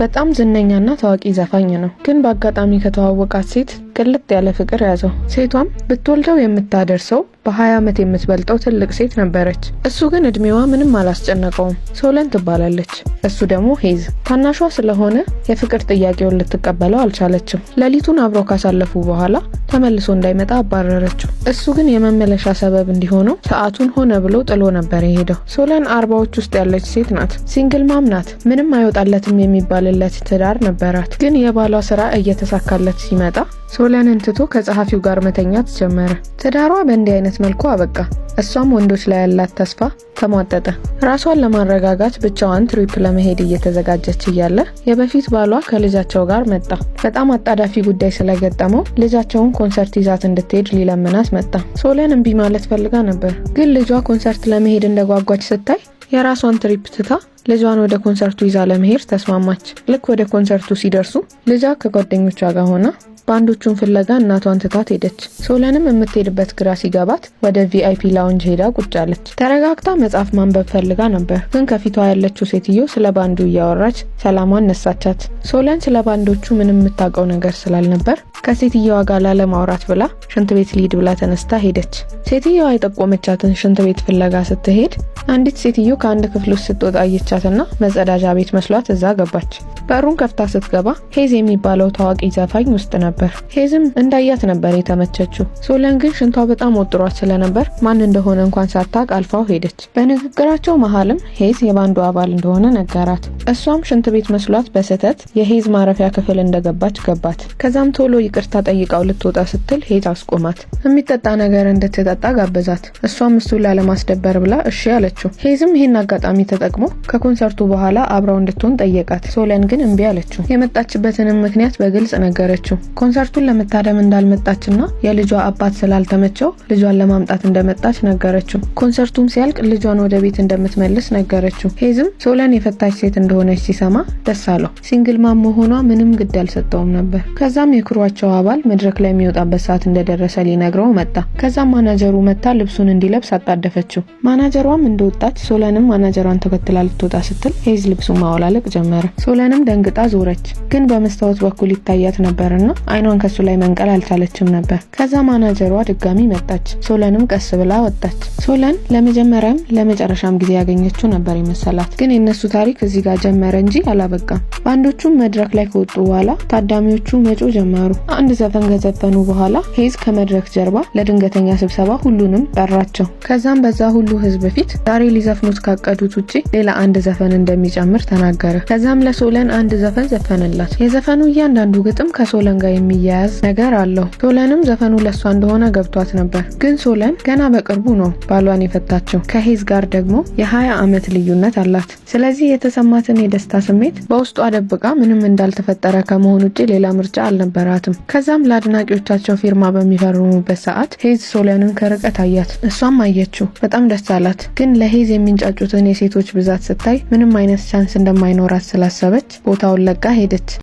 በጣም ዝነኛና ታዋቂ ዘፋኝ ነው። ግን በአጋጣሚ ከተዋወቃት ሴት ቅልጥ ያለ ፍቅር ያዘው። ሴቷም ብትወልደው የምታደርሰው በ20 ዓመት የምትበልጠው ትልቅ ሴት ነበረች። እሱ ግን እድሜዋ ምንም አላስጨነቀውም። ሶለን ትባላለች። እሱ ደግሞ ሄዝ። ታናሿ ስለሆነ የፍቅር ጥያቄውን ልትቀበለው አልቻለችም። ሌሊቱን አብረው ካሳለፉ በኋላ ተመልሶ እንዳይመጣ አባረረችው። እሱ ግን የመመለሻ ሰበብ እንዲሆነው ሰዓቱን ሆነ ብሎ ጥሎ ነበር የሄደው። ሶለን 40ዎች ውስጥ ያለች ሴት ናት። ሲንግል ማም ናት። ምንም አይወጣለትም የሚባልለት ትዳር ነበራት። ግን የባሏ ስራ እየተሳካለት ሲመጣ ሶለንን ትቶ ከጸሐፊው ጋር መተኛት ጀመረ። ትዳሯ በእንዲህ አይነት መልኩ አበቃ። እሷም ወንዶች ላይ ያላት ተስፋ ተሟጠጠ። ራሷን ለማረጋጋት ብቻዋን ትሪፕ ለመሄድ እየተዘጋጀች እያለ የበፊት ባሏ ከልጃቸው ጋር መጣ። በጣም አጣዳፊ ጉዳይ ስለገጠመው ልጃቸውን ኮንሰርት ይዛት እንድትሄድ ሊለምናት መጣ። ሶለን እምቢ ማለት ፈልጋ ነበር። ግን ልጇ ኮንሰርት ለመሄድ እንደጓጓች ስታይ የራሷን ትሪፕ ትታ ልጇን ወደ ኮንሰርቱ ይዛ ለመሄድ ተስማማች። ልክ ወደ ኮንሰርቱ ሲደርሱ ልጇ ከጓደኞቿ ጋር ሆና ባንዶቹን ፍለጋ እናቷን ትታት ሄደች። ሶለንም የምትሄድበት ግራ ሲገባት ወደ ቪአይፒ ላውንጅ ሄዳ ቁጭ አለች። ተረጋግታ መጽሐፍ ማንበብ ፈልጋ ነበር። ግን ከፊቷ ያለችው ሴትዮ ስለ ባንዱ እያወራች ሰላሟን ነሳቻት። ሶለን ስለ ባንዶቹ ምንም የምታውቀው ነገር ስላልነበር ከሴትየዋ ጋር ላለማውራት ብላ ሽንት ቤት ልሂድ ብላ ተነስታ ሄደች። ሴትየዋ የጠቆመቻትን ሽንት ቤት ፍለጋ ስትሄድ አንዲት ሴትዮ ከአንድ ክፍል ውስጥ ስትወጣ አየቻትና መጸዳጃ ቤት መስሏት እዛ ገባች። በሩን ከፍታ ስትገባ ሄዝ የሚባለው ታዋቂ ዘፋኝ ውስጥ ነበር። ሄዝም እንዳያት ነበር የተመቸችው። ሶለን ግን ሽንቷ በጣም ወጥሯት ስለነበር ማን እንደሆነ እንኳን ሳታውቅ አልፋው ሄደች። በንግግራቸው መሃልም ሄዝ የባንዱ አባል እንደሆነ ነገራት። እሷም ሽንት ቤት መስሏት በስህተት የሄዝ ማረፊያ ክፍል እንደገባች ገባት። ከዛም ቶሎ ይቅርታ ጠይቃው ልትወጣ ስትል ሄዝ አስቆማት። የሚጠጣ ነገር እንድትጠጣ ጋበዛት። እሷም እሱን ላለማስደበር ብላ እሺ አለችው። ሄዝም ይህን አጋጣሚ ተጠቅሞ ከኮንሰርቱ በኋላ አብረው እንድትሆን ጠየቃት። ሶለን ግን እምቢ አለችው። የመጣችበትንም ምክንያት በግልጽ ነገረችው። ኮንሰርቱን ለመታደም እንዳልመጣችና የልጇ አባት ስላልተመቸው ልጇን ለማምጣት እንደመጣች ነገረችው። ኮንሰርቱም ሲያልቅ ልጇን ወደ ቤት እንደምትመልስ ነገረችው። ሄዝም ሶለን የፈታች ሴት እንደሆነች ሲሰማ ደስ አለው። ሲንግል ማም መሆኗ ምንም ግድ አልሰጠውም ነበር። ከዛም የክሯቸው አባል መድረክ ላይ የሚወጣበት ሰዓት እንደደረሰ ሊነግረው መጣ። ከዛም ማናጀሩ መታ ልብሱን እንዲለብስ አጣደፈችው። ማናጀሯም እንደወጣች ሶለንም ማናጀሯን ተከትላ ልትወጣ ስትል ሄዝ ልብሱን ማወላለቅ ጀመረ። ሶለንም ደንግጣ ዞረች። ግን በመስታወት በኩል ይታያት ነበርና አይኗን ከሱ ላይ መንቀል አልቻለችም ነበር። ከዛ ማናጀሯ ድጋሚ መጣች። ሶለንም ቀስ ብላ ወጣች። ሶለን ለመጀመሪያም ለመጨረሻም ጊዜ ያገኘችው ነበር የመሰላት። ግን የነሱ ታሪክ እዚህ ጋር ጀመረ እንጂ አላበቃም። ባንዶቹም መድረክ ላይ ከወጡ በኋላ ታዳሚዎቹ መጮ ጀመሩ። አንድ ዘፈን ከዘፈኑ በኋላ ሄዝ ከመድረክ ጀርባ ለድንገተኛ ስብሰባ ሁሉንም ጠራቸው። ከዛም በዛ ሁሉ ህዝብ ፊት ዛሬ ሊዘፍኑት ካቀዱት ውጪ ሌላ አንድ ዘፈን እንደሚጨምር ተናገረ። ከዛም ለሶለን አንድ ዘፈን ዘፈነላት። የዘፈኑ እያንዳንዱ ግጥም ከሶለን ጋር የሚያያዝ ነገር አለው። ሶለንም ዘፈኑ ለሷ እንደሆነ ገብቷት ነበር። ግን ሶለን ገና በቅርቡ ነው ባሏን የፈታቸው። ከሄዝ ጋር ደግሞ የ20 ዓመት ልዩነት አላት። ስለዚህ የተሰማትን የደስታ ስሜት በውስጧ ደብቃ ምንም እንዳልተፈጠረ ከመሆን ውጪ ሌላ ምርጫ አልነበራትም። ከዛም ለአድናቂዎቻቸው ፊርማ በሚፈርሙበት ሰዓት ሄዝ ሶለንን ከርቀት አያት። እሷም አየችው። በጣም ደስ አላት። ግን ለሄዝ የሚንጫጩትን የሴቶች ብዛት ስታይ ምንም አይነት ቻንስ እንደማይኖራት ስላሰበች ቦታውን ለቃ ሄደች።